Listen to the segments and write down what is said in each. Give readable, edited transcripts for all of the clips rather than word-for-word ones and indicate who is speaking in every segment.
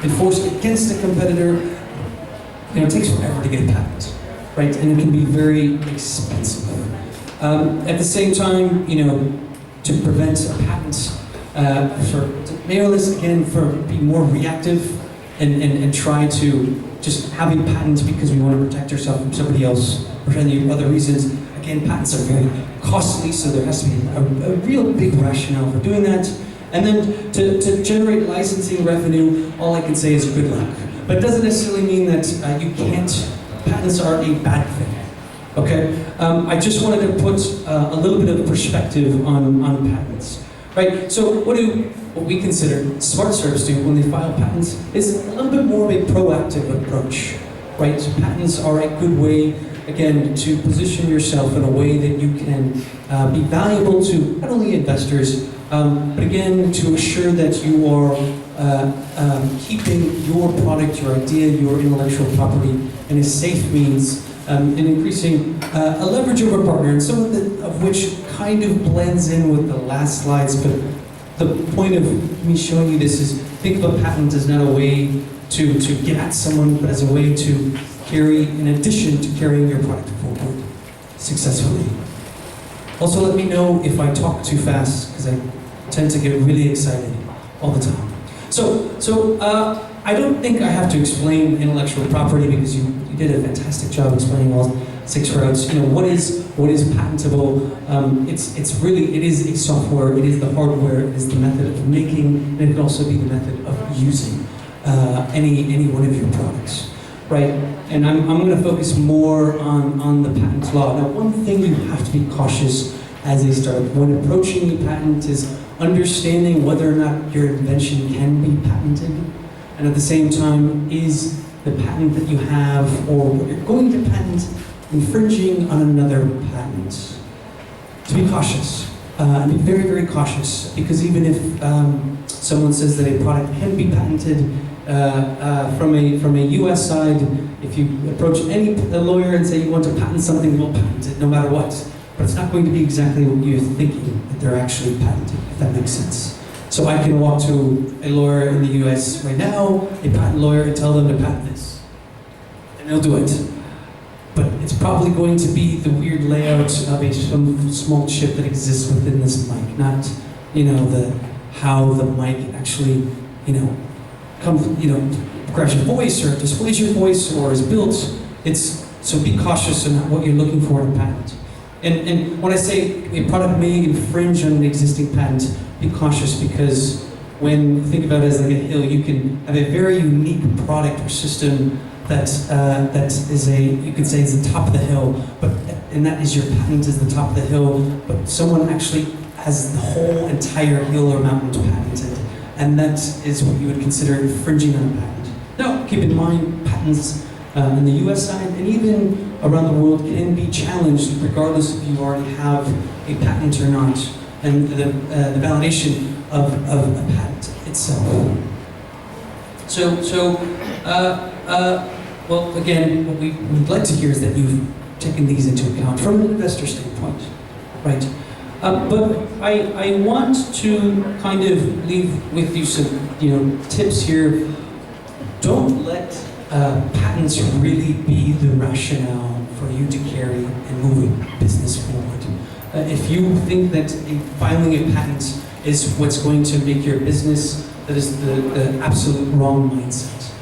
Speaker 1: enforce against a competitor, it takes forever to get a patent, right? And it can be very expensive. At the same time, to prevent a patent, mayoralists again be more reactive and try to just have a patent because we want to protect ourselves from somebody else or any other reasons. Again, patents are very costly, so there has to be a real big rationale for doing that. And then to generate licensing revenue, all I can say is good luck. But it doesn't necessarily mean that you can't, patents are a bad thing, okay? I just wanted to put a little bit of perspective on patents, right? So what we consider smart startups do when they file patents is a little bit more of a proactive approach, right? So patents are a good way, again, to position yourself in a way that you can be valuable to not only investors, but again, to assure that you are keeping your product, your idea, your intellectual property in a safe means, and increasing a leverage over a partner, and some of which kind of blends in with the last slides, but the point of me showing you this is, think of a patent as not a way to get at someone, but as a way to carry, in addition to carrying your product forward successfully. Also, let me know if I talk too fast, because I tend to get really excited all the time. So I don't think I have to explain intellectual property because you did a fantastic job explaining all 6 routes. What is patentable? It is a software, it is the hardware, it is the method of making, and it can also be the method of using any one of your products, right? And I'm going to focus more on the patent law. Now, one thing you have to be cautious as a startup when approaching a patent is understanding whether or not your invention can be patented, and at the same time, is the patent that you have or what you're going to patent infringing on another patent. To be cautious, and be very, very cautious, because even if someone says that a product can be patented from a US side, if you approach a lawyer and say you want to patent something, we'll patent it no matter what. But it's not going to be exactly what you're thinking that they're actually patenting, if that makes sense. So I can walk to a lawyer in the US right now, a patent lawyer, and tell them to patent this. And they'll do it. But it's probably going to be the weird layout of some small chip that exists within this mic, not, how the mic actually, comes, grabs your voice or displays your voice or is built. So be cautious in what you're looking for in a patent. And when I say a product may infringe on an existing patent, be cautious, because when you think about it as like a hill, you can have a very unique product or system that is you could say is the top of the hill, and that is your patent is the top of the hill, but someone actually has the whole entire hill or mountain patented, and that is what you would consider infringing on a patent. Now, keep in mind, patents in the US side and even around the world can be challenged regardless if you already have a patent or not, and the validation of a patent itself. Well, again, what we'd like to hear is that you've taken these into account from an investor standpoint, right? But I want to kind of leave with you some, tips here. Don't let patents really be the rationale for you to carry and move a business forward. If you think that filing a patent is what's going to make your business, that is the absolute wrong mindset.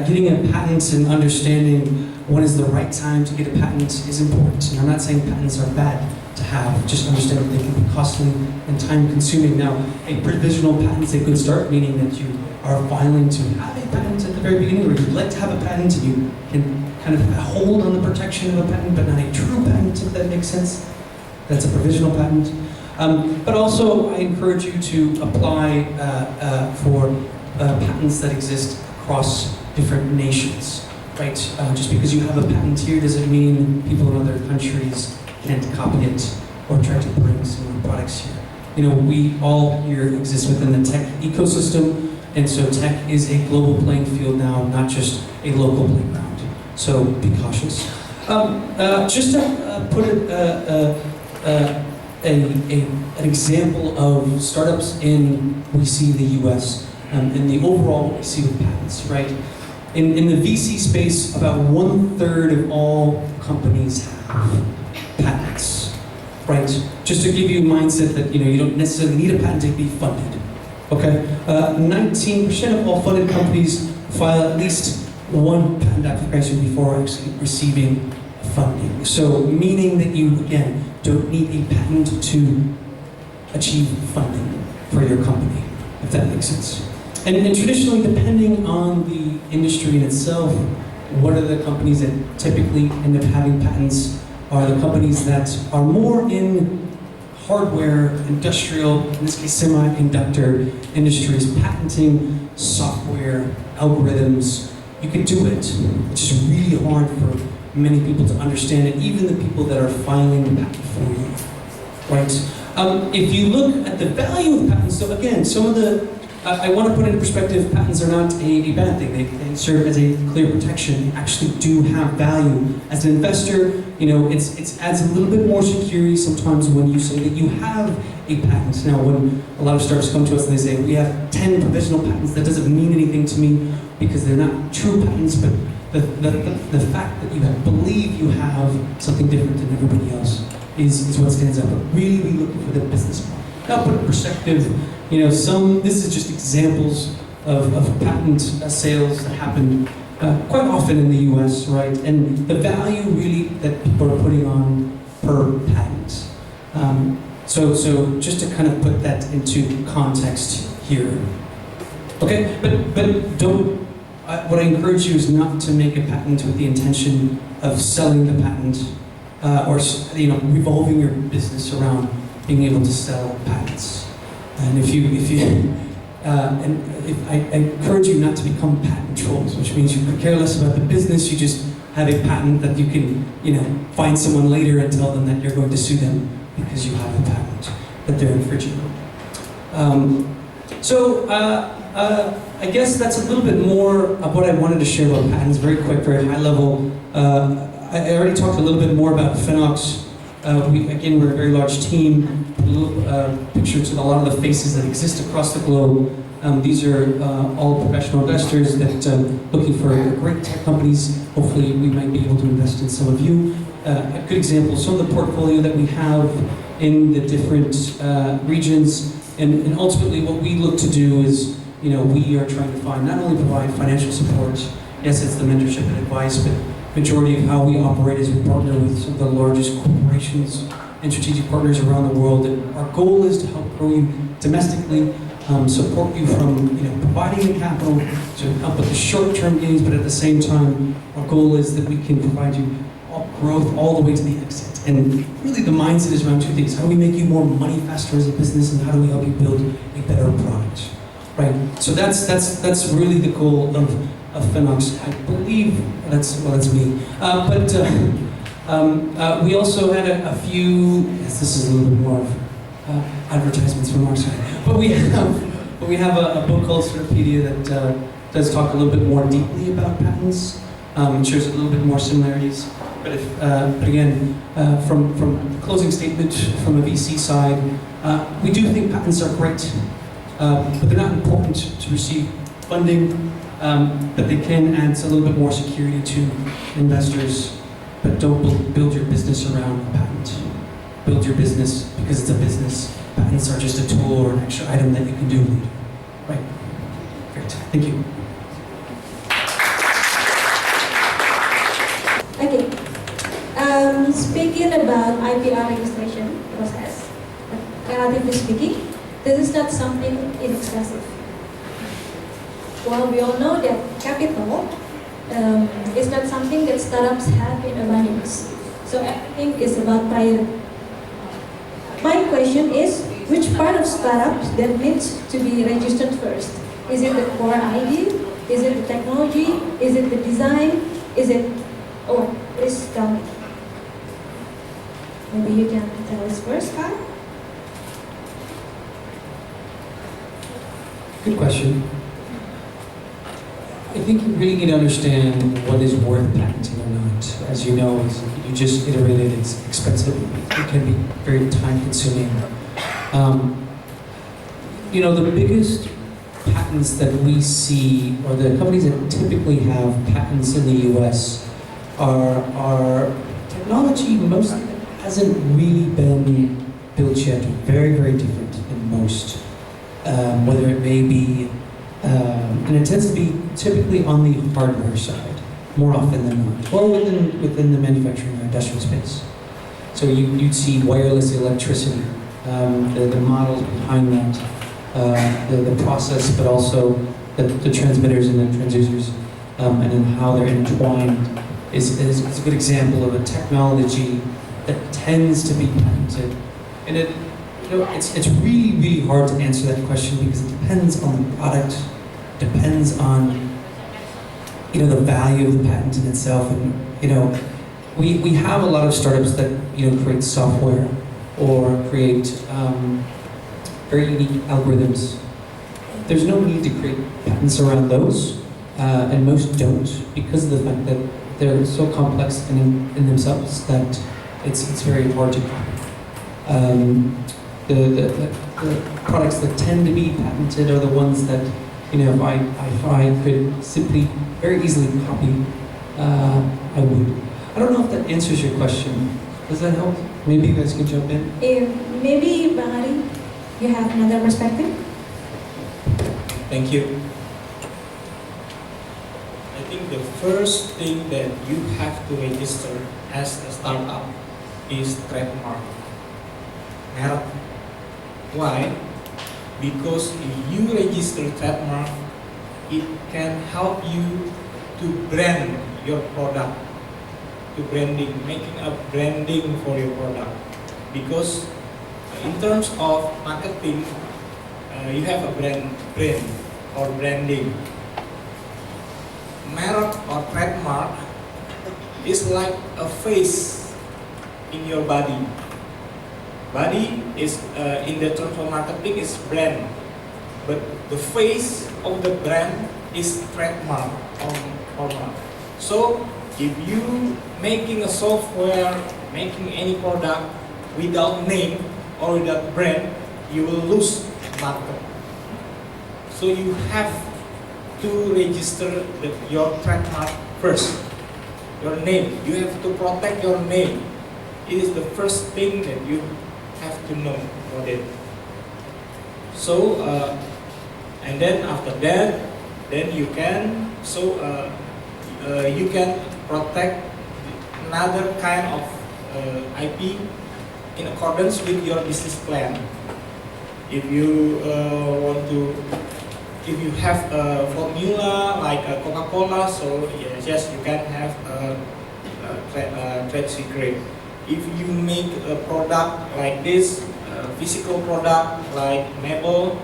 Speaker 1: Getting a patent and understanding when is the right time to get a patent is important. And I'm not saying patents are bad to have, just understand that they can be costly and time consuming. Now, a provisional patent is a good start, meaning that you are filing to have a patent at the very beginning, or you'd like to have a patent and you can kind of hold on the protection of a patent, but not a true patent, if that makes sense. That's a provisional patent. But also, I encourage you to apply for patents that exist across different nations, right? Just because you have a patent here doesn't mean people in other countries can't copy it or try to bring similar products here. We all here exist within the tech ecosystem, and so tech is a global playing field now, not just a local playground. So be cautious. Just to put an example of startups we see in the US. and the overall what we see with patents, right? In the VC space, about 1/3 of all companies have patents, right? Just to give you a mindset that you don't necessarily need a patent to be funded, okay? 19% of all funded companies file at least one patent application before actually receiving funding. So meaning that you, again, don't need a patent to achieve funding for your company, if that makes sense. And traditionally, depending on the industry in itself, what are the companies that typically end up having patents are the companies that are more in hardware, industrial, in this case semiconductor industries, patenting software, algorithms. You can do it. It's just really hard for many people to understand it, even the people that are filing the patent for you, right? If you look at the value of patents, so again, some of the I want to put into perspective, patents are not a bad thing. They serve as a clear protection. They actually do have value. As an investor, it adds a little bit more security sometimes when you say that you have a patent. Now, when a lot of startups come to us and they say, we have 10 provisional patents, that doesn't mean anything to me because they're not true patents, but the fact that you believe you have something different than everybody else is what stands out. But really, we look for the business model. Now, put in perspective, this is just examples of patent sales that happen quite often in the US, right? And the value really that people are putting on per patent. So just to kind of put that into context here. Okay, but don't, what I encourage you is not to make a patent with the intention of selling the patent or revolving your business around being able to sell patents. And I encourage you not to become patent trolls, which means you could care less about the business. You just have a patent that you can, find someone later and tell them that you're going to sue them because you have a patent that they're infringing. I guess that's a little bit more of what I wanted to share about patents. Very quick, very high level. I already talked a little bit more about Phenox. We're a very large team. A little picture to a lot of the faces that exist across the globe. These are all professional investors that looking for great tech companies. Hopefully, we might be able to invest in some of you. A good example, some of the portfolio that we have in the different regions, and ultimately what we look to do is, we are trying to not only provide financial support. Yes, it's the mentorship and advice, but majority of how we operate is we partner with some of the largest corporations and strategic partners around the world. And our goal is to help grow you domestically, support you from providing the capital to help with the short-term gains, but at the same time, our goal is that we can provide you growth all the way to the exit. And really the mindset is around two things. How do we make you more money faster as a business, and how do we help you build a better product, right? So that's really the goal of Phenox. I believe that's me. We also had a few, this is a little bit more of advertisements from our side, but we have a book called Certipedia that does talk a little bit more deeply about patents. It shows a little bit more similarities. But again, from the closing statement from a VC side, we do think patents are great, but they're not important to receive funding. But they can add a little bit more security to investors. But don't build your business around a patent. Build your business because it's a business. Patents are just a tool or an extra item that you can do later. Right. Great. Thank you.
Speaker 2: Okay. Speaking about IPR registration process, relatively speaking, this is not something inexpensive. Well, we all know that capital is not something that startups have in abundance. So everything is about priority. My question is, which part of startups that needs to be registered first? Is it the core idea? Is it the technology? Is it the design? Is it... Oh, please tell me. Maybe you can tell us first, Kyle?
Speaker 1: Good question. I think you really need to understand what is worth patenting or not. As you know, as you just iterated, it's expensive. It can be very time-consuming. The biggest patents that we see, or the companies that typically have patents in the US, are technology mostly that hasn't really been built yet. Very, very different in most. Whether it may be, and it tends to be typically on the hardware side, more often than not, or within the manufacturing or industrial space. So you'd see wireless electricity, the models behind that, the process, but also the transmitters and the transducers, and then how they're entwined is a good example of a technology that tends to be patented. And it's really, really hard to answer that question because it depends on the product, depends on the value of the patent in itself, and we have a lot of startups that create software or create very unique algorithms. There's no need to create patents around those, and most don't because of the fact that they're so complex in themselves that it's very hard to copy. The products that tend to be patented are the ones that if I could simply very easily copy, I would. I don't know if that answers your question. Does that help? Maybe you guys can jump in.
Speaker 2: Maybe Bang Ari, you have another perspective?
Speaker 3: Thank you. I think the first thing that you have to register as a startup is trademark. Merek. Why? Because if you register trademark, it can help you to brand your product, to branding, making a branding for your product. Because in terms of marketing, you have a brand or branding. Merek or trademark is like a face in your body. Body is, in the terms of marketing, is brand, but the face of the brand is trademark or mark. So if you making a software, making any product without name or without brand, you will lose market. So you have to register your trademark first. Your name, you have to protect your name. It is the first thing that you have to know about it. So, and then after that, then you can you can protect another kind of IP in accordance with your business plan. If you if you have a formula like a Coca-Cola, so yes, you can have a trade secret. If you make a product like this, a physical product like mebel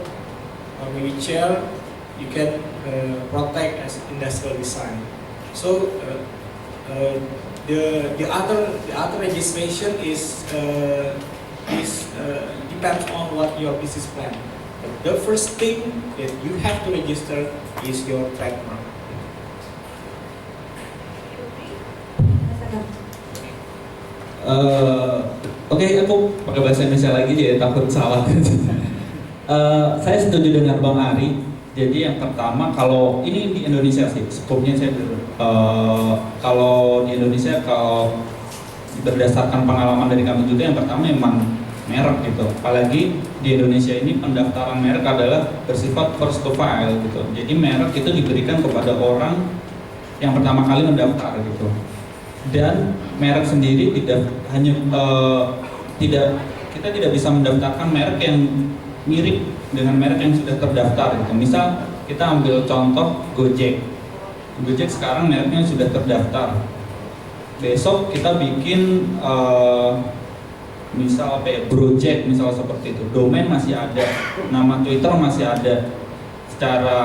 Speaker 3: or maybe chair, you can protect as industrial design. So the other registration is depends on what your business plan. The first thing that you have to register is your trademark.
Speaker 4: Oke, aku pakai bahasa Indonesia lagi jadi takut salah. Saya setuju dengan Bang Ari. Jadi yang pertama, kalau ini di Indonesia sih, skopnya saya kalau di Indonesia, kalau berdasarkan pengalaman dari kami juga, yang pertama memang merek gitu. Apalagi di Indonesia ini pendaftaran merek adalah bersifat first to file gitu. Jadi merek itu diberikan kepada orang yang pertama kali mendaftar gitu. Dan merek sendiri tidak hanya kita tidak bisa mendaftarkan merek yang mirip dengan merek yang sudah terdaftar gitu. Misal kita ambil contoh Gojek. Gojek sekarang mereknya sudah terdaftar. Besok kita bikin misal Brojek, misal seperti itu. Domain masih ada, nama Twitter masih ada. Secara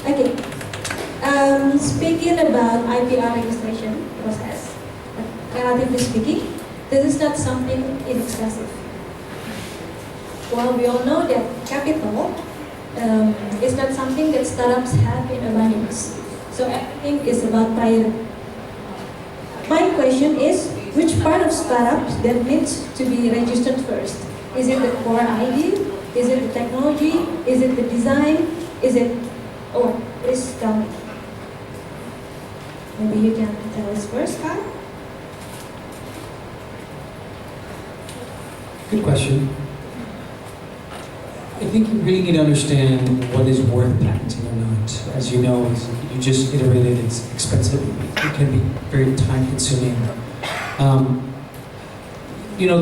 Speaker 2: Okay. Speaking about IPR registration process, relatively speaking, this is not something inexpensive. Well, we all know that capital is not something that startups have in abundance. So everything is about prior. My question is, which part of startups that needs to be registered first? Is it the core idea? Is it the technology? Is it the design? Is it, oh, please tell me. Maybe you can tell us first, Kyle?
Speaker 1: Good question. I think you really need to understand what is worth patenting or not. As you know, as you just iterated, it's expensive. It can be very time-consuming.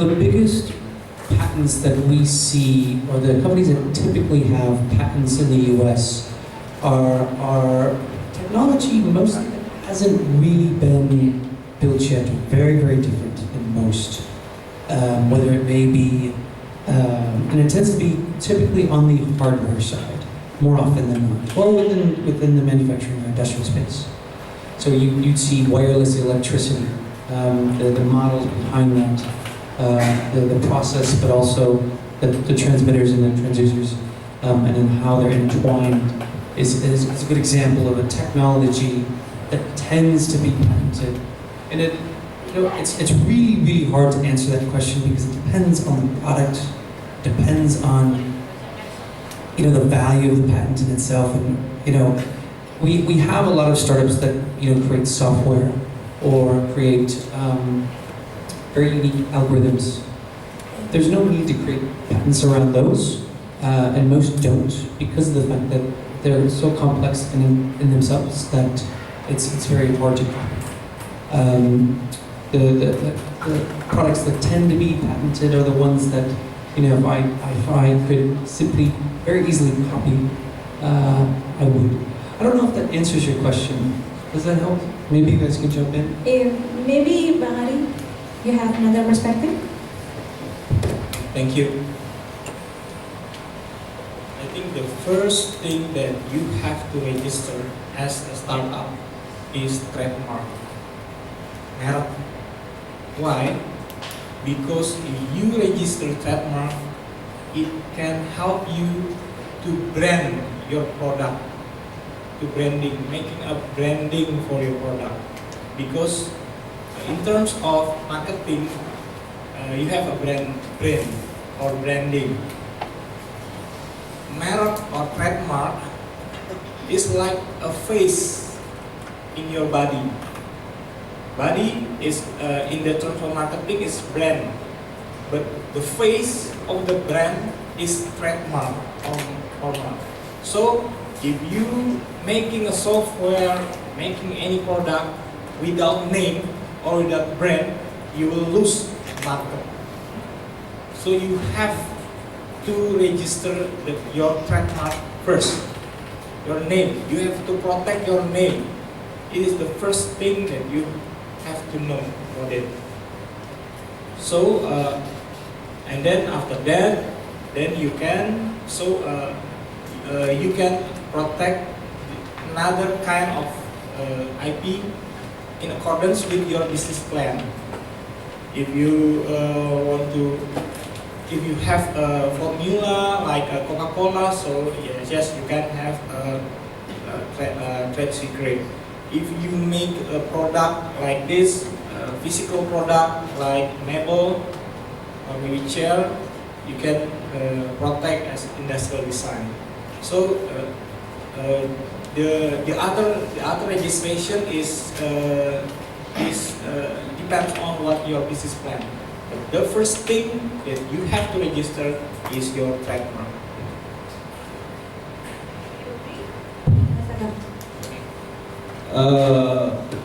Speaker 1: The biggest patents that we see, or the companies that typically have patents in the U.S., are technology mostly that hasn't really been built yet. Very, very different than most. Whether it may be, and it tends to be typically on the hardware side, more often than not. Well, within the manufacturing or industrial space. So you'd see wireless electricity, the models behind that, the process, but also the transmitters and the transducers, and then how they're entwined is a good example of a technology that tends to be patented. And it's really, really hard to answer that question because it depends on the product, depends on the value of the patent in itself. And we have a lot of startups that create software or create very unique algorithms. There's no need to create patents around those, and most don't, because of the fact that they're so complex in themselves that it's very hard to copy. The products that tend to be patented are the ones that, if I could simply very easily copy, I would. I don't know if that answers your question. Does that help? Maybe you guys can jump in.
Speaker 2: Maybe, Bang Ari, you have another perspective?
Speaker 3: Thank you. I think the first thing that you have to register as a startup is trademark. Merek. Why? Because if you register trademark, it can help you to brand your product, to branding, making a branding for your product. Because in terms of marketing, you have a brand or branding. Merek or trademark is like a face in your body. Body is in the terms of marketing is brand, but the face of the brand is trademark or mark. So if you making a software, making any product without name or without brand, you will lose market. So you have to register your trademark first. Your name, you have to protect your name. It is the first thing that you have to know about it. So, and then after that, then you can you can protect another kind of IP in accordance with your business plan. If you if you have a formula like a Coca-Cola, so yes, you can have a trade secret. If you make a product like this, a physical product like mebel or maybe chair, you can protect as industrial design. So the other registration is depends on what your business plan. But the first thing that you have to register is your trademark.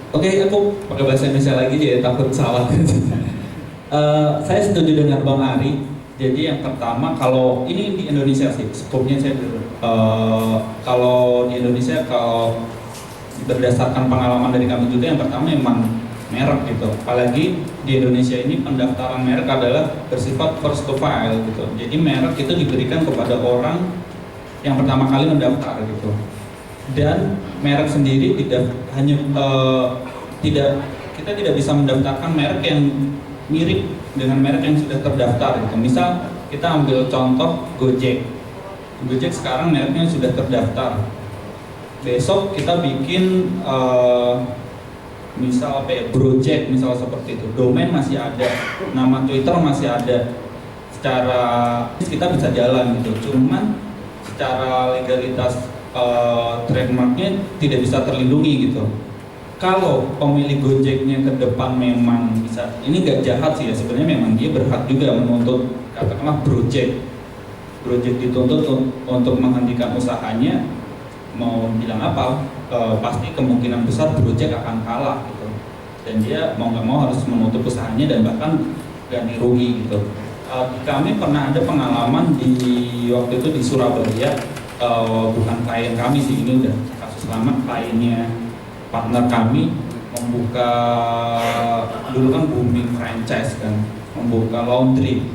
Speaker 4: Oke, aku pakai bahasa Indonesia lagi jadi takut salah. Saya setuju dengan Bang Ari. Jadi yang pertama, kalau ini di Indonesia sih, skopnya saya kalau di Indonesia, kalau berdasarkan pengalaman dari kami juga, yang pertama memang merek gitu. Apalagi di Indonesia ini pendaftaran merek adalah bersifat first to file gitu. Jadi merek itu diberikan kepada orang yang pertama kali mendaftar gitu. Dan merek sendiri tidak hanya kita tidak bisa mendaftarkan merek yang mirip dengan merek yang sudah terdaftar gitu. Misal kita ambil contoh Gojek. Gojek sekarang mereknya sudah terdaftar. Besok kita bikin misal apa ya, Brojek misal seperti itu. Domain masih ada, nama Twitter masih ada. Secara kita bisa jalan gitu. Cuman secara legalitas trademarknya tidak bisa terlindungi gitu. Kalau pemilik Gojeknya ke depan memang bisa, ini nggak jahat sih ya sebenarnya, memang dia berhak juga menuntut, katakanlah Brojek dituntut untuk menghentikan usahanya, mau bilang apa, pasti kemungkinan besar Brojek akan kalah gitu, dan dia mau nggak mau harus menutup usahanya dan bahkan ganti rugi gitu. Kami pernah ada pengalaman di waktu itu di Surabaya, bukan klien kami sih, ini udah kasus lama, kliennya partner kami membuka, dulu kan booming franchise kan, membuka laundry.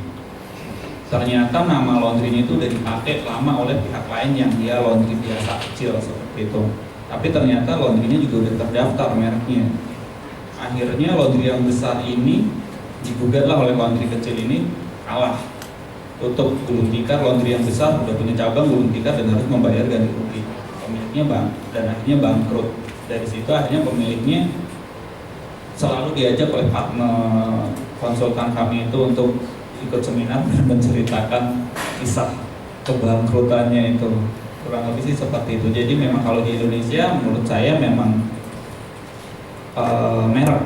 Speaker 4: Ternyata nama laundry itu udah dipakai lama oleh pihak lain yang dia laundry biasa kecil seperti itu. Tapi ternyata laundrynya juga udah terdaftar mereknya. Akhirnya laundry yang besar ini digugatlah oleh laundry kecil ini, kalah. Tutup, gulung tikar, laundry yang besar udah punya cabang, gulung tikar dan harus membayar ganti rugi. Pemiliknya dan akhirnya bangkrut. Dari situ akhirnya pemiliknya selalu diajak oleh partner konsultan kami itu untuk ikut seminar dan menceritakan kisah kebangkrutannya itu. Kurang lebih sih seperti itu. Jadi memang kalau di Indonesia menurut saya memang merek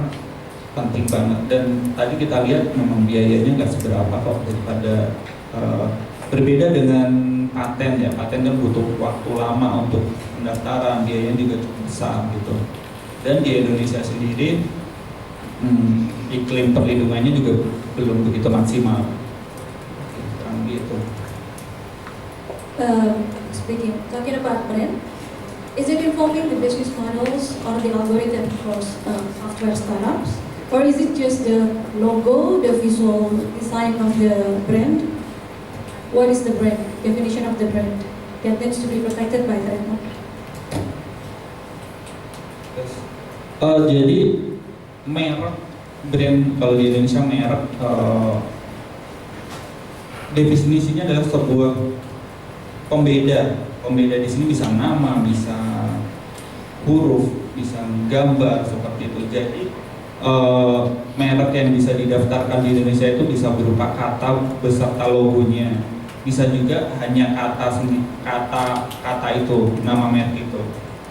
Speaker 4: penting banget, dan tadi kita lihat memang biayanya nggak seberapa kok daripada berbeda dengan paten ya. Paten kan butuh waktu lama untuk pendaftaran, biayanya juga cukup besar gitu. Dan di Indonesia sendiri iklim perlindungannya juga belum begitu maksimal. Kurang gitu.
Speaker 2: Talking about brand, is it involving the business models or the algorithm for software startups, or is it just the logo, the visual design of the brand? What is the brand? Definition of the brand that needs to be protected by trademark?
Speaker 4: Jadi merek brand kalau di Indonesia merek definisinya adalah sebuah pembeda. Pembeda di sini bisa nama, bisa huruf, bisa gambar seperti itu. Jadi merek yang bisa didaftarkan di Indonesia itu bisa berupa kata beserta logonya, bisa juga hanya kata itu, nama merek itu.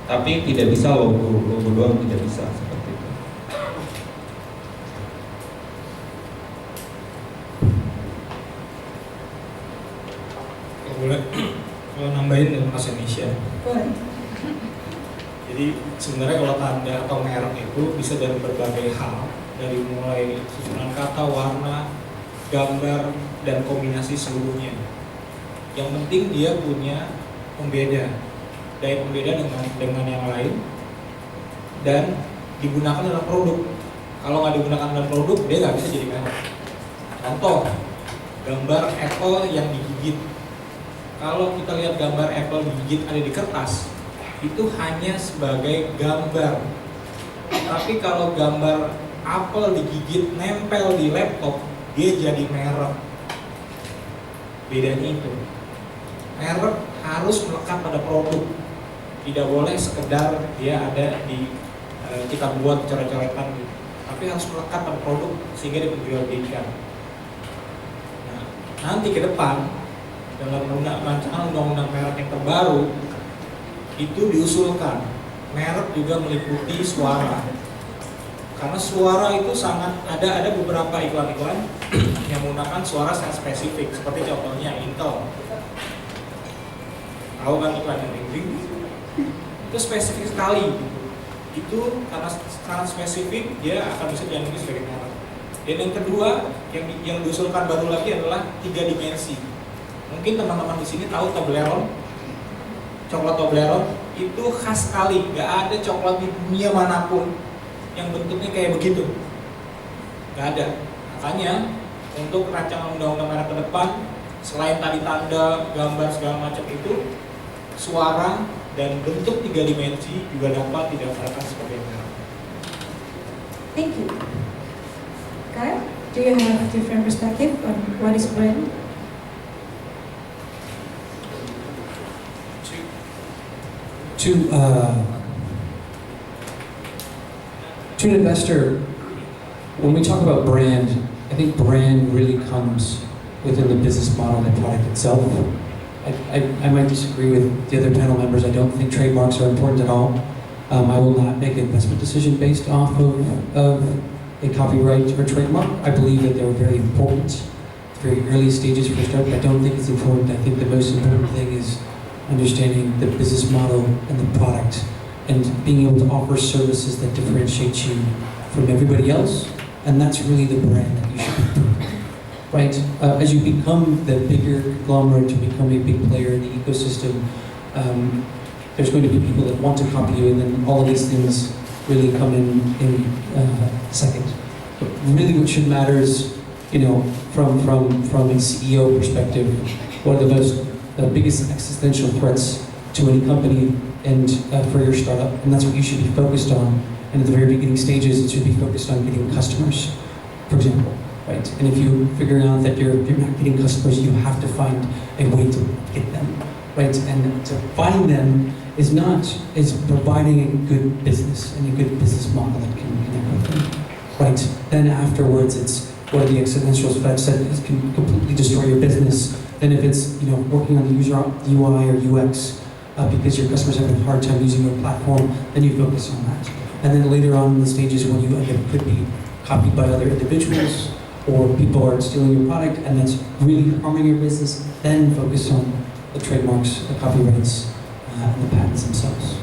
Speaker 4: Tapi tidak bisa logo doang, tidak bisa seperti itu.
Speaker 3: Boleh kalau nambahin dengan bahasa Indonesia.
Speaker 2: Boleh.
Speaker 3: Jadi sebenarnya kalau tanda atau merek itu bisa dari berbagai hal, dari mulai susunan kata, warna, gambar, dan kombinasi seluruhnya. Yang penting dia punya pembeda, daya pembeda dengan yang lain, dan digunakan dalam produk. Kalau nggak digunakan dalam produk, dia nggak bisa jadi merek. Contoh, gambar apple yang digigit. Kalau kita lihat gambar apple digigit ada di kertas, itu hanya sebagai gambar. Tapi kalau gambar apel digigit nempel di laptop, dia jadi merek. Bedanya itu. Merek harus melekat pada produk. Tidak boleh sekedar dia ada di kita buat coret-coretan gitu. Tapi harus melekat pada produk sehingga diperjualbelikan. Nah, nanti ke depan dalam rancangan undang-undang merek yang terbaru itu diusulkan merek juga meliputi suara, karena suara itu sangat ada beberapa iklan-iklan yang menggunakan suara sangat spesifik, seperti contohnya Intel. Tahu kan iklan yang ring itu spesifik sekali. Itu karena sangat spesifik dia akan bisa dianggap sebagai merek. Dan yang kedua yang diusulkan baru lagi adalah 3 dimensi. Mungkin teman-teman di sini tahu Toblerone, coklat Toblerone itu khas sekali, nggak ada coklat di dunia manapun yang bentuknya kayak begitu, nggak ada. Makanya untuk rancangan undang-undang merek ke depan, selain tadi tanda, gambar segala macam itu, suara dan bentuk 3 dimensi juga dapat didaftarkan sebagai merek.
Speaker 2: Thank you. Kyle, do you have a different perspective on what is brand?
Speaker 1: To an investor, when we talk about brand, I think brand really comes within the business model and the product itself. I might disagree with the other panel members. I don't think trademarks are important at all. I will not make an investment decision based off of a copyright or trademark. I believe that they're very important, very early stages for a start, but I don't think it's important. I think the most important thing is understanding the business model and the product and being able to offer services that differentiate you from everybody else, and that's really the brand that you should be. Right? As you become the bigger conglomerate, to become a big player in the ecosystem, there's going to be people that want to copy you, and then all of these things really come in second. But really what should matter is, from a CEO perspective, what are the biggest existential threats to any company and for your startup, and that's what you should be focused on. And at the very beginning stages, it should be focused on getting customers, for example, right? And if you're figuring out that you're not getting customers, you have to find a way to get them, right? And to find them is providing a good business and a good business model that can connect with them, right? Then afterwards, it's what are the existential threats that can completely destroy your business. Then if it's working on the user UI or UX because your customers have a hard time using your platform, then you focus on that. And then later on in the stages when you end up could be copied by other individuals or people are stealing your product and that's really harming your business, then focus on the trademarks, the copyrights, and the patents themselves.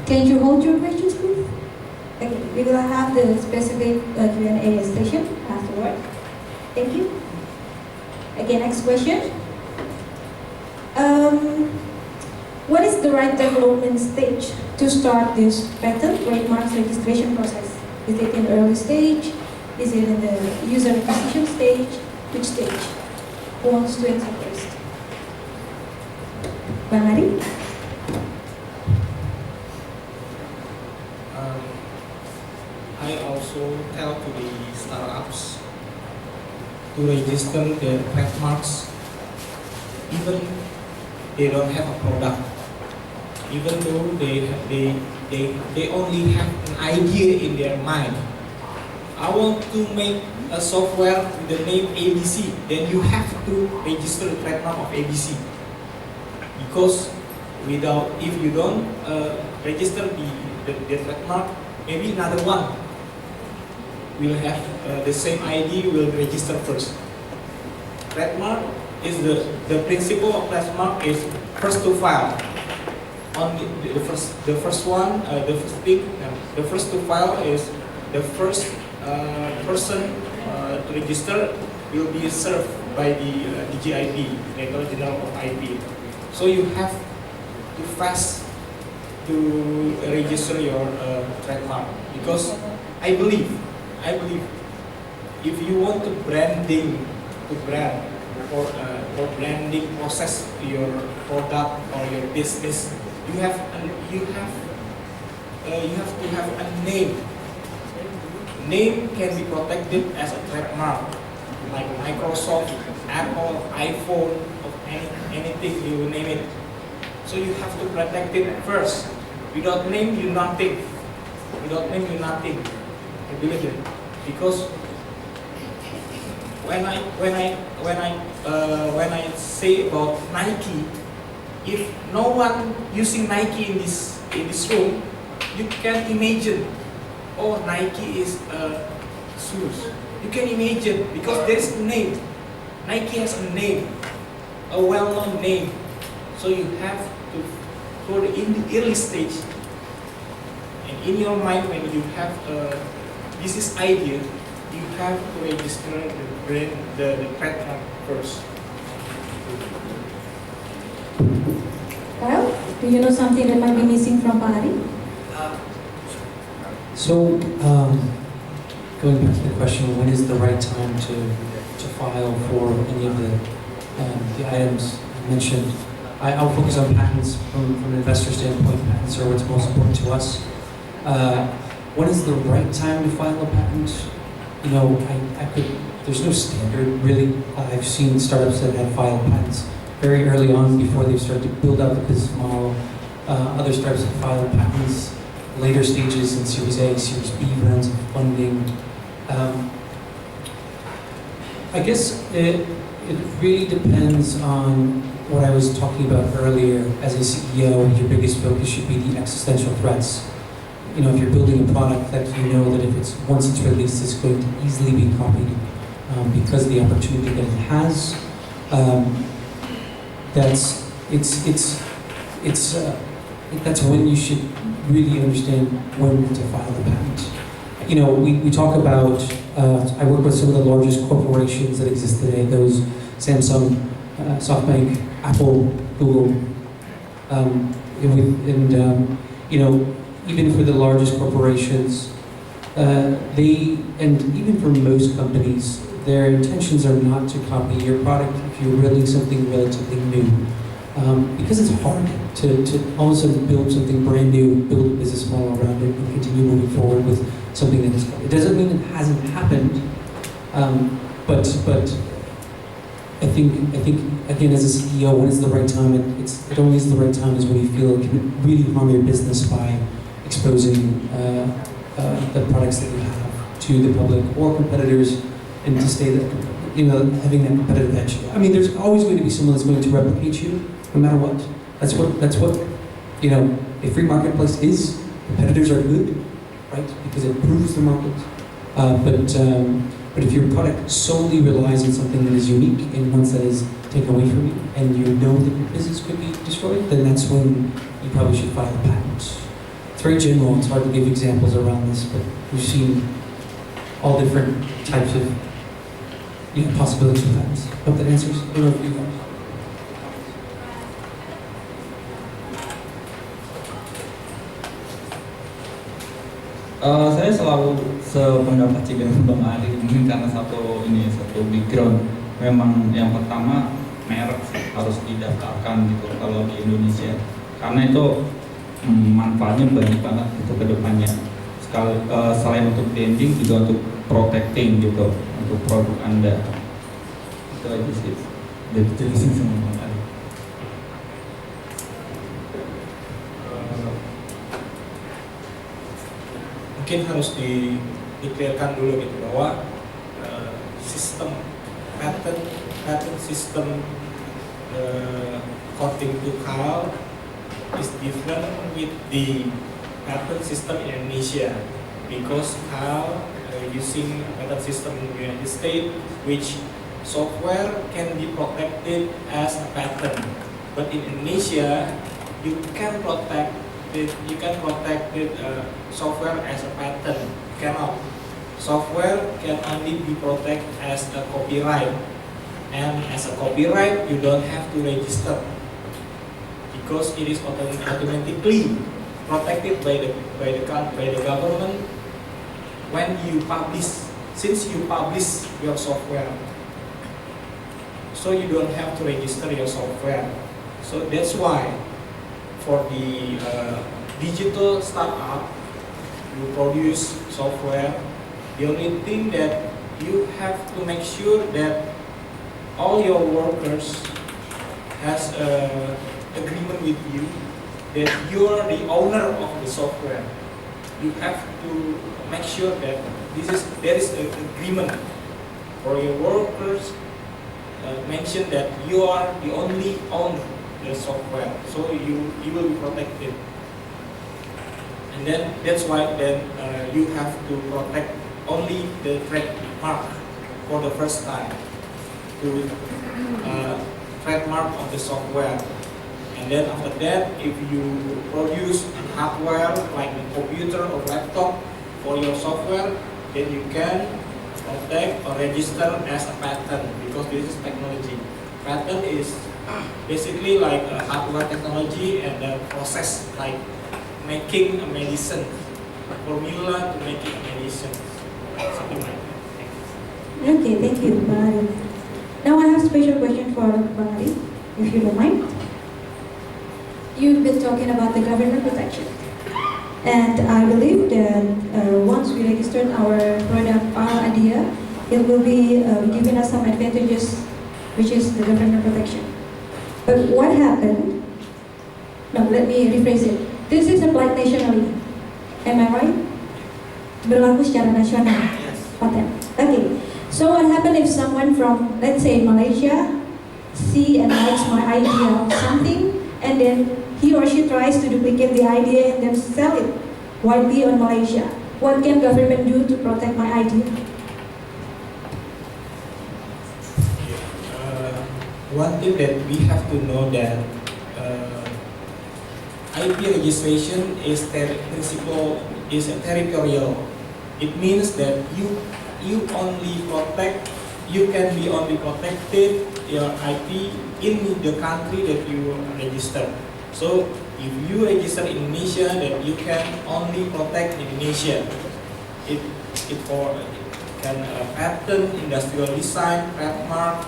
Speaker 2: Can you hold your questions, please? Okay, we will have the specific Q&A session afterward. Thank you. Okay, next question. What is the right development stage to start this patent trademarks registration process? Is it in early stage? Is it in the user acquisition stage? Which stage? Who wants to answer first? Bang Ari?
Speaker 3: I also tell to the startups to register their trademarks even they don't have a product, even though they only have an idea in their mind. I want to make a software with the name ABC, then you have to register the trademark of ABC. Because if you don't register the trademark, maybe another one will have the same ID, will register first. Trademark is the principle of trademark is first to file. On the first one, the first to file is the first person to register will be served by the GEPI, Director General of IP. So you have to fast to register your trademark, because I believe if you want to brand for branding process to your product or your business, you have to have a name. Name can be protected as a trademark, like Microsoft, Apple, iPhone, or anything you name it. So you have to protect it first. Without name, you nothing. Without name, you nothing. I believe it, because when I say about Nike, if no one using Nike in this room, you can imagine, oh, Nike is shoes. You can imagine, because there's a name. Nike has a name, a well-known name. So you have to, in the early stage, and in your mind when you have business idea, you have to register the brand, the trademark first.
Speaker 2: Kyle, do you know something that might be missing from Pari?
Speaker 1: So, going back to the question, when is the right time to file for any of the items mentioned? I'll focus on patents from an investor standpoint. Patents are what's most important to us. When is the right time to file a patent? You know, there's no standard really. I've seen startups that have filed patents very early on before they've started to build out the business model. Other startups have filed patents later stages in Series A, Series B rounds of funding. I guess it really depends on what I was talking about earlier. As a CEO, your biggest focus should be the existential threats. You know, if you're building a product that you know that if it's once it's released, it's going to easily be copied because of the opportunity that it has. That's when you should really understand when to file the patent. You know, we talk about, I work with some of the largest corporations that exist today, those Samsung, SoftBank, Apple, Google, you know, even for the largest corporations, and even for most companies, their intentions are not to copy your product if you're building something relatively new. Because it's hard to all of a sudden build something brand new, build a business model around it, and continue moving forward with something that is. It doesn't mean it hasn't happened, but I think again, as a CEO, when is the right time? It only is the right time is when you feel it can really harm your business by exposing the products that you have to the public or competitors, and to stay that, you know, having that competitive edge. I mean, there's always going to be someone that's going to replicate you, no matter what. That's what you know. A free marketplace is. Competitors are good, right? Because it improves the market. But if your product solely relies on something that is unique and once that is taken away from you, and you know that your business could be destroyed, then that's when you probably should file a patent. It's very general. It's hard to give examples around this, but we've seen all different types of possibilities of patents. Hope that answers. I don't know if you guys.
Speaker 4: Saya selalu sependapat sih dengan Bang Ali, mungkin karena satu background. Memang yang pertama merek harus didaftarkan gitu kalau di Indonesia, karena itu manfaatnya banyak banget itu ke depannya. Selain untuk branding juga untuk protecting gitu untuk produk Anda. Itu aja sih. Udah dijelasin sama Bang Ali.
Speaker 3: Mungkin harus dikliarkan dulu gitu bahwa sistem patent system according to CAL is different with the patent system in Indonesia, because CAL using patent system in the United States, which software can be protected as a patent, but in Indonesia you can protect software as a patent. Cannot. Software can only be protected as a copyright, and as a copyright you don't have to register because it is automatically protected by the government when you publish. Since you publish your software, so you don't have to register your software. So that's why for the digital startup, you produce software, the only thing that you have to make sure that all your workers has a agreement with you that you are the owner of the software. You have to make sure that there is an agreement for your workers. Mention that you are the only owner the software, so you will be protected. And then that's why you have to protect only the trademark for the first time, to trademark of the software. And then after that, if you produce a hardware like a computer or laptop for your software, then you can protect or register as a patent, because this is technology. Patent is basically like a hardware technology and a process like making a medicine, formula to making a medicine, something like that.
Speaker 2: Okay, thank you, Bang. Now I have a special question for Bang, if you don't mind. you've been talking about the government protection. And I believe that once we registered our product, our idea, it will be giving us some advantages, which is the government protection. But what happened? No, let me rephrase it. This is applied nationally. Am I right? Berlaku secara nasional.
Speaker 3: Yes.
Speaker 2: Patent. Okay. So what happened if someone from, let's say, Malaysia, see and likes my idea of something, and then he or she tries to duplicate the idea and then sell it widely on Malaysia? What can government do to protect my idea?
Speaker 3: One thing that we have to know that IP registration is territorial. It means that you only protect, you can be only protected your IP in the country that you register. So if you register in Indonesia, then you can only protect Indonesia. It can patent, industrial design, trademark,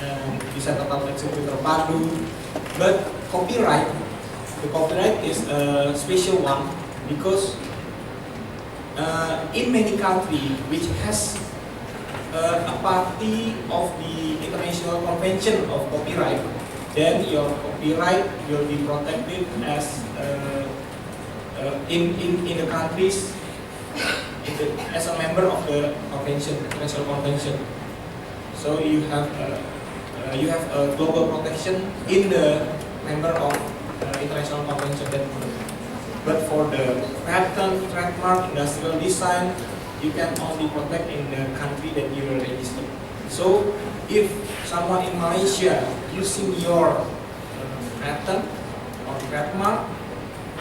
Speaker 3: and bisa tetap eksekusi terpadu. But copyright, the copyright is a special one because in many countries which has a party of the International Convention of Copyright, then your copyright will be protected as in the countries as a member of the convention, International Convention. So you have a global protection in the member of International Convention. But for the patent, trademark, industrial design, you can only protect in the country that you are registered. So if someone in Malaysia using your patent or trademark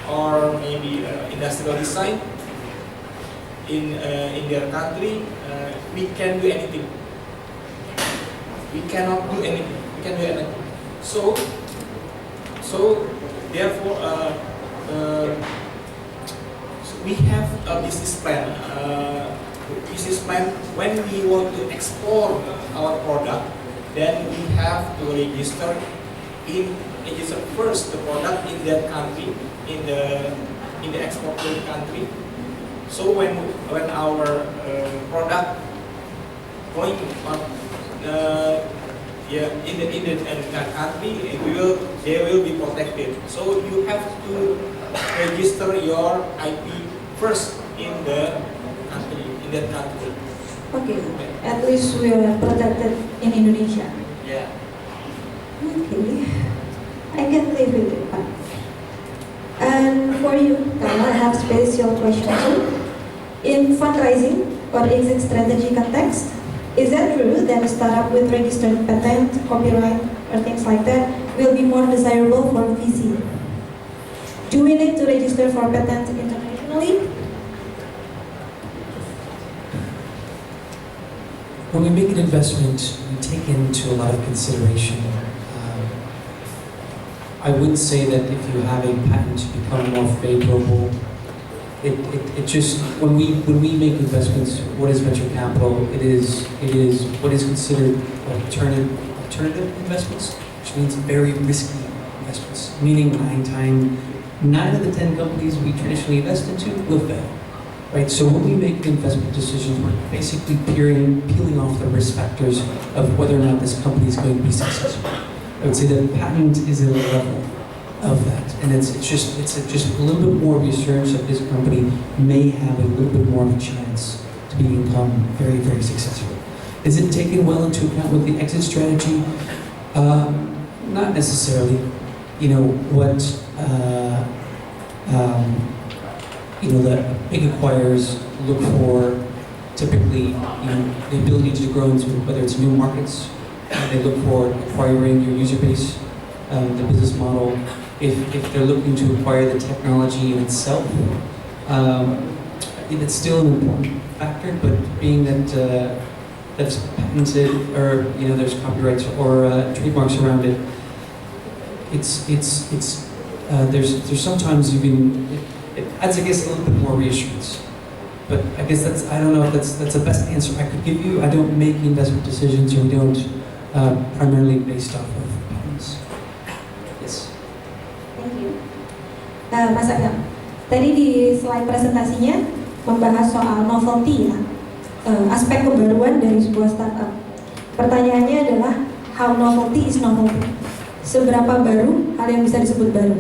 Speaker 3: or maybe industrial design in their country, we can do anything. We cannot do anything. We can do anything. So therefore, we have a business plan. When we want to export our product, then we have to register first the product in that country, in the exporting country. So when our product going on in the country, they will be protected. So you have to register your IP first in the country, in that country.
Speaker 2: Okay, at least we are protected in Indonesia.
Speaker 3: Yeah.
Speaker 2: Okay, I can live with it. And for you, I have special question too. In fundraising or exit strategy context, is that true that a startup with registered patent, copyright, or things like that will be more desirable for VC? Do we need to register for patent internationally?
Speaker 1: When we make an investment, we take into a lot of consideration. I would say that if you have a patent become more favorable, it just, when we make investments, what is venture capital? It is what is considered alternative investments, which means very risky investments. Meaning 9 out of the 10 companies we traditionally invest into will fail. Right, so when we make investment decisions, we're basically peeling off the risk factors of whether or not this company is going to be successful. I would say that patent is a level of that, and it's just a little bit more reassurance that this company may have a little bit more of a chance to become very, very successful. Is it taken well into account with the exit strategy? Not necessarily. You know what? The big acquirers look for typically, the ability to grow into whether it's new markets. They look for acquiring your user base, the business model. If they're looking to acquire the technology in itself, it's still an important factor. But being that that's patented or there's copyrights or trademarks around it, there's sometimes it adds, I guess, a little bit more reassurance. But I guess I don't know if that's the best answer I could give you. I don't make investment decisions, or we don't primarily based off of patents. Yes.
Speaker 2: Thank you. Mas Agam, tadi di slide presentasinya membahas soal novelty ya, aspek kebaruan dari sebuah startup. Pertanyaannya adalah how novelty is novelty. Seberapa baru hal yang bisa disebut baru?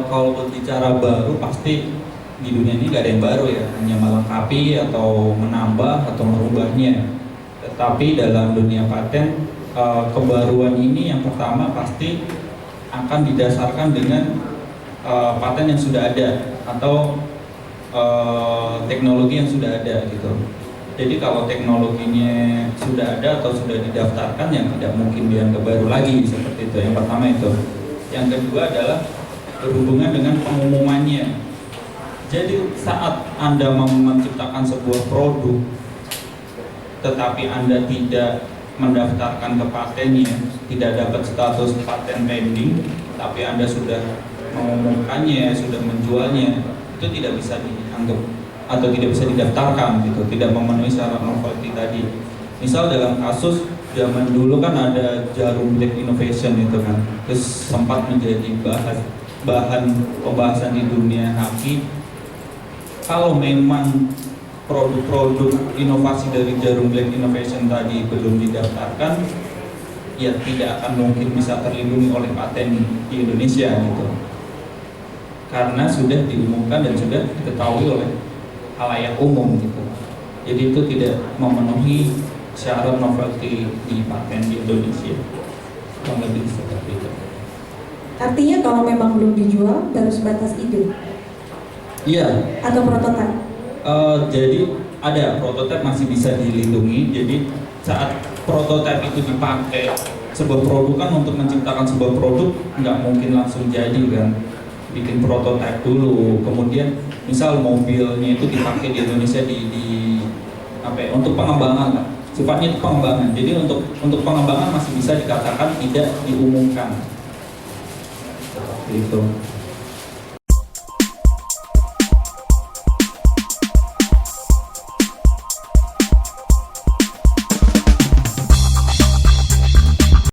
Speaker 4: Kalau berbicara baru, pasti di dunia ini gak ada yang baru ya, hanya melengkapi atau menambah atau merubahnya. Tetapi dalam dunia paten, kebaruan ini yang pertama pasti akan didasarkan dengan paten yang sudah ada atau teknologi yang sudah ada gitu. Jadi kalau teknologinya sudah ada atau sudah didaftarkan, yang tidak mungkin dianggap baru lagi seperti itu. Yang pertama itu. Yang kedua adalah berhubungan dengan pengumumannya. Jadi saat Anda menciptakan sebuah produk, tetapi Anda tidak mendaftarkan ke patennya, tidak dapat status paten pending, tapi Anda sudah mengumumkannya, sudah menjualnya, itu tidak bisa dianggap atau tidak bisa didaftarkan gitu, tidak memenuhi syarat novelty tadi. Misal dalam kasus zaman dulu kan ada jarum black innovation itu kan, terus sempat menjadi bahan pembahasan di dunia haki. Kalau memang produk-produk inovasi dari jarum black innovation tadi belum didaftarkan, ya tidak akan mungkin bisa terlindungi oleh paten di Indonesia gitu, karena sudah diumumkan dan sudah diketahui oleh halayak umum gitu. Jadi itu tidak memenuhi syarat novelty di paten di Indonesia. Kurang lebih seperti itu.
Speaker 2: Artinya kalau memang belum dijual baru sebatas ide.
Speaker 4: Iya.
Speaker 2: Atau prototipe.
Speaker 4: Jadi ada prototipe masih bisa dilindungi. Jadi saat prototipe itu dipakai, sebuah produk kan untuk menciptakan sebuah produk nggak mungkin langsung jadi kan. Bikin prototipe dulu, kemudian misal mobilnya itu dipakai di Indonesia untuk pengembangan kan. Sifatnya itu pengembangan. Jadi untuk pengembangan masih bisa dikatakan tidak diumumkan. Seperti itu.